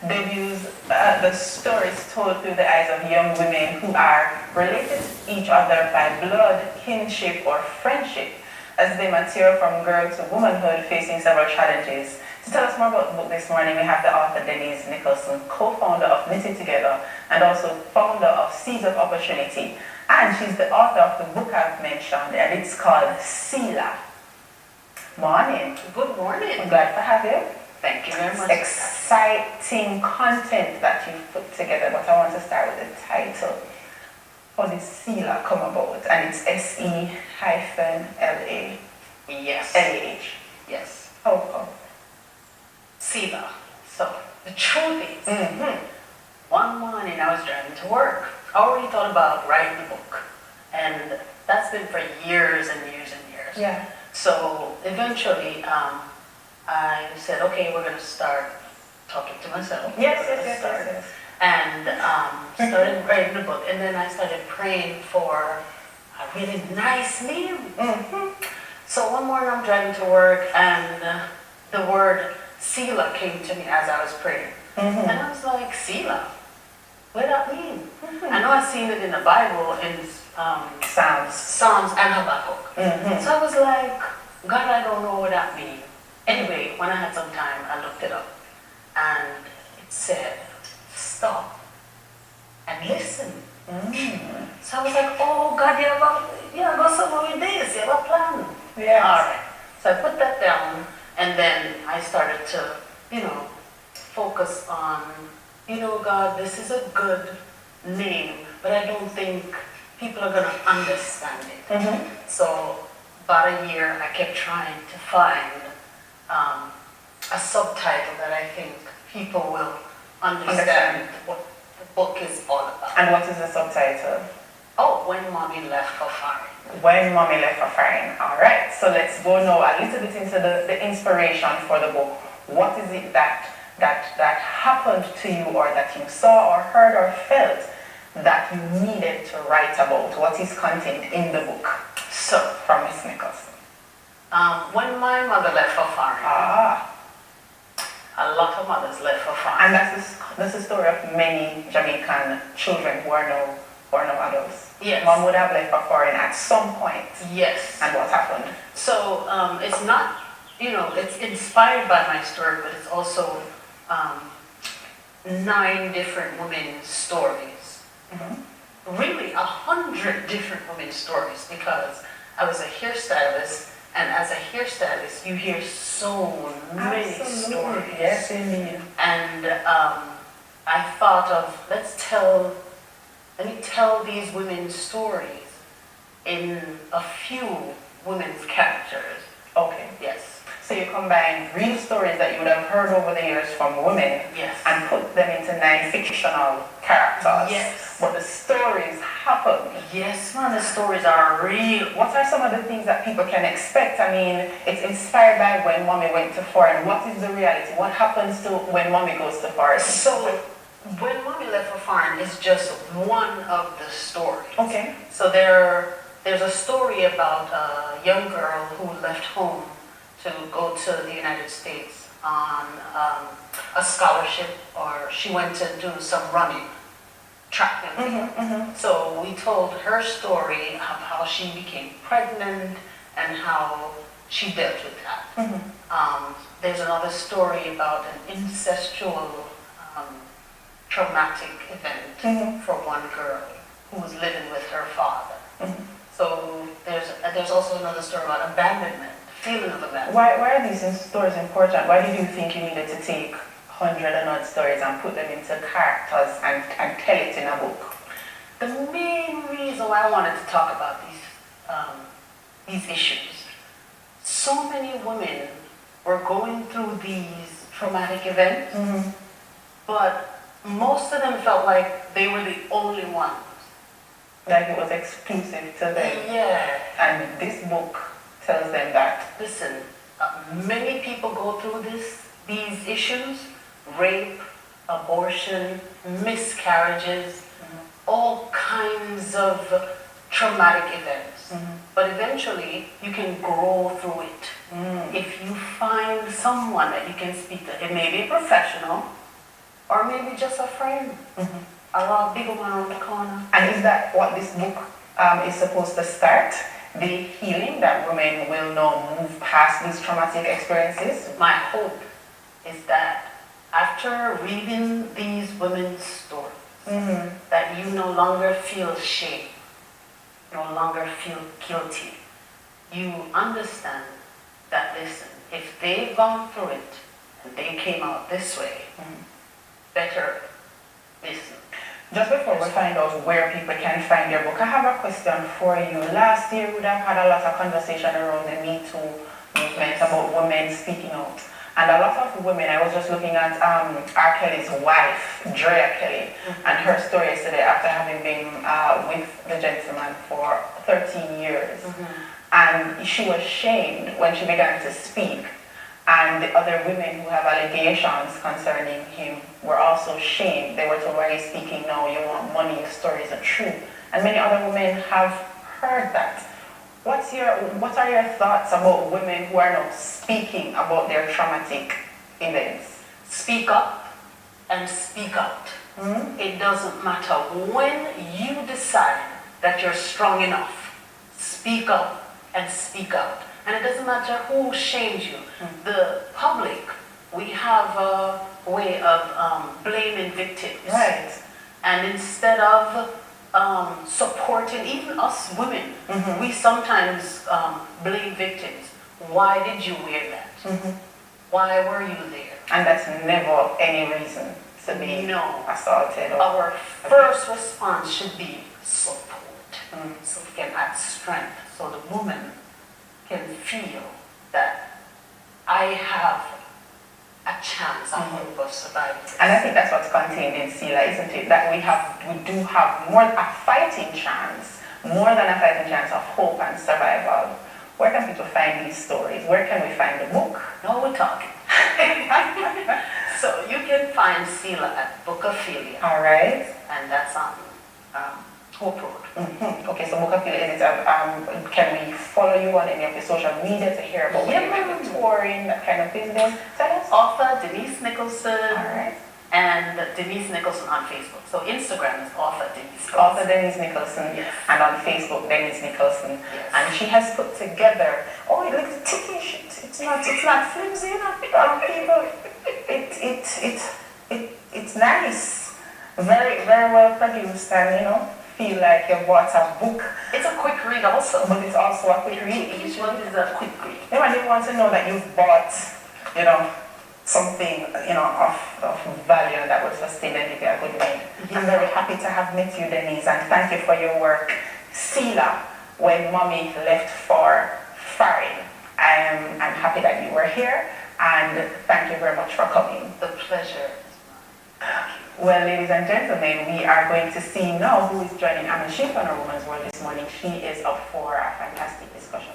debuts the stories told through the eyes of young women who are related to each other by blood, kinship, or friendship as they mature from girl to womanhood, facing several challenges. To tell us more about the book this morning, we have the author Denise Nicholson, co-founder of Knit It Together and also founder of Seeds of Opportunity. And she's the author of the book I've mentioned, and it's called Selah. Morning. Good morning. I'm glad to have you. Thank you very much. Exciting content that you've put together, but I want to start with the title. How did Selah come about? And it's S-E-L-A. Yes. L-A-H. Yes. How come? Selah. So, the truth is, one morning I was driving to work. I already thought about writing a book. And that's been for years and years and years. Yeah. So, eventually, I said, okay, we're going to start talking to myself. Yes. And started writing the book. And then I started praying for a really nice name. So one morning I'm driving to work and the word Selah came to me as I was praying. And I was like, Selah? What does that mean? I know I've seen it in the Bible in Psalms and Habakkuk. So I was like, God, I don't know what that means. Anyway, when I had some time, I looked it up. And it said, stop and listen. So I was like, oh God, you have somewhere with this, you have a plan. Yes. All right. So I put that down, and then I started to, focus on, God, this is a good name, but I don't think people are going to understand it. So about a year, I kept trying to find a subtitle that I think people will understand what the book is all about. And what is the subtitle? Oh, When Mommy Left for Farin. When Mommy Left for Farin. All right, so let's go now a little bit into the inspiration for the book. What is it that happened to you, or that you saw or heard or felt that you needed to write about? What is contained in the book? So, from Miss Nicholson. When my mother left for Farin, a lot of mothers left for Farin. And that's the story of many Jamaican children who are now adults. Yes. Mom would have left for foreign at some point. Yes. And what happened? So it's not, it's inspired by my story, but it's also 9 different women's stories. Really 100 different women's stories, because I was a hairstylist, and as a hairstylist, you hear so many stories. Yes, indeed. And I thought of, let me tell these women's stories in a few women's characters. Okay. Yes. So you combine real stories that you would have heard over the years from women, yes, and put them into 9 fictional characters. Yes. But the stories happen. Yes, man, the stories are real. What are some of the things that people can expect? I mean, it's inspired by When Mommy Went to Foreign. What is the reality? What happens to when Mommy goes to foreign? So, When Mommy Left for Foreign is just one of the stories. Okay. So there's a story about a young girl who left home to go to the United States on a scholarship, or she went to do some running, track and So we told her story of how she became pregnant and how she dealt with that. There's another story about an incestual traumatic event for one girl who was living with her father. So there's also another story about abandonment, feeling of abandonment. Why are these stories important? Why did you think you needed to take 100 and odd stories and put them into characters and tell it in a book? The main reason why I wanted to talk about these issues, so many women were going through these traumatic events, but most of them felt like they were the only ones. Like it was exclusive to them. Yeah. And this book tells them that. Listen, many people go through these issues: rape, abortion, miscarriages, all kinds of traumatic events. But eventually, you can grow through it. If you find someone that you can speak to. It may be a professional, or maybe just a friend, or a big one around the corner. And is that what this book is supposed to start? The healing that women will now move past these traumatic experiences? My hope is that after reading these women's stories, that you no longer feel shame, no longer feel guilty. You understand that, listen, if they've gone through it and they came out this way, better listen. Just before we find out where people can find your book, I have a question for you. Last year, we would have had a lot of conversation around the Me Too movement about women speaking out. And a lot of women, I was just looking at R. Kelly's wife, Drea Kelly, and her story yesterday after having been with the gentleman for 13 years. And she was shamed when she began to speak. And the other women who have allegations concerning him were also shamed. They were told, why are you speaking now? You want money, your story isn't true. And many other women have heard that. What are your thoughts about women who are now speaking about their traumatic events? Speak up and speak out. It doesn't matter. When you decide that you're strong enough, speak up and speak out. And it doesn't matter who shames you. The public, we have a way of blaming victims. Right. And instead of supporting, even us women, we sometimes blame victims. Why did you wear that? Why were you there? And that's never any reason to be assaulted. Our first response should be support. So we can add strength. So the woman can feel that I have a chance, a hope of survival. And I think that's what's contained in Sila, isn't it? That we do have more a fighting chance, more than a fighting chance of hope and survival. Where can people find these stories? Where can we find the book? Now we're talking. So you can find Sila at Bookophilia. All right. And that's on Hope Road. Okay, so Bookophilia, is it, can we follow you on any of the social media to hear about what you might be touring, that kind of business? Tell us. Author Denise Nicholson. All right. And Denise Nicholson on Facebook. So Instagram is Author Denise Nicholson. Author Denise Nicholson. Yes. And on Facebook, Denise Nicholson. Yes. And she has put together, oh, it looks ticky. It's not flimsy, you know, people. It's nice. Very, very well produced, and you know, feel like you bought a book. It's a quick read also. But it's also a quick read. Each one is a quick read. Everybody wants to know that you've bought, you know, something, you know, of value and that will sustain and give you a good name. I'm very happy to have met you, Denise, and thank you for your work. Sila, when Mommy left for farin. I'm happy that you were here, and thank you very much for coming. The pleasure is mine. Well, ladies and gentlemen, we are going to see now who is joining Amin Sheikh on our Woman's World this morning. She is up for a fantastic discussion.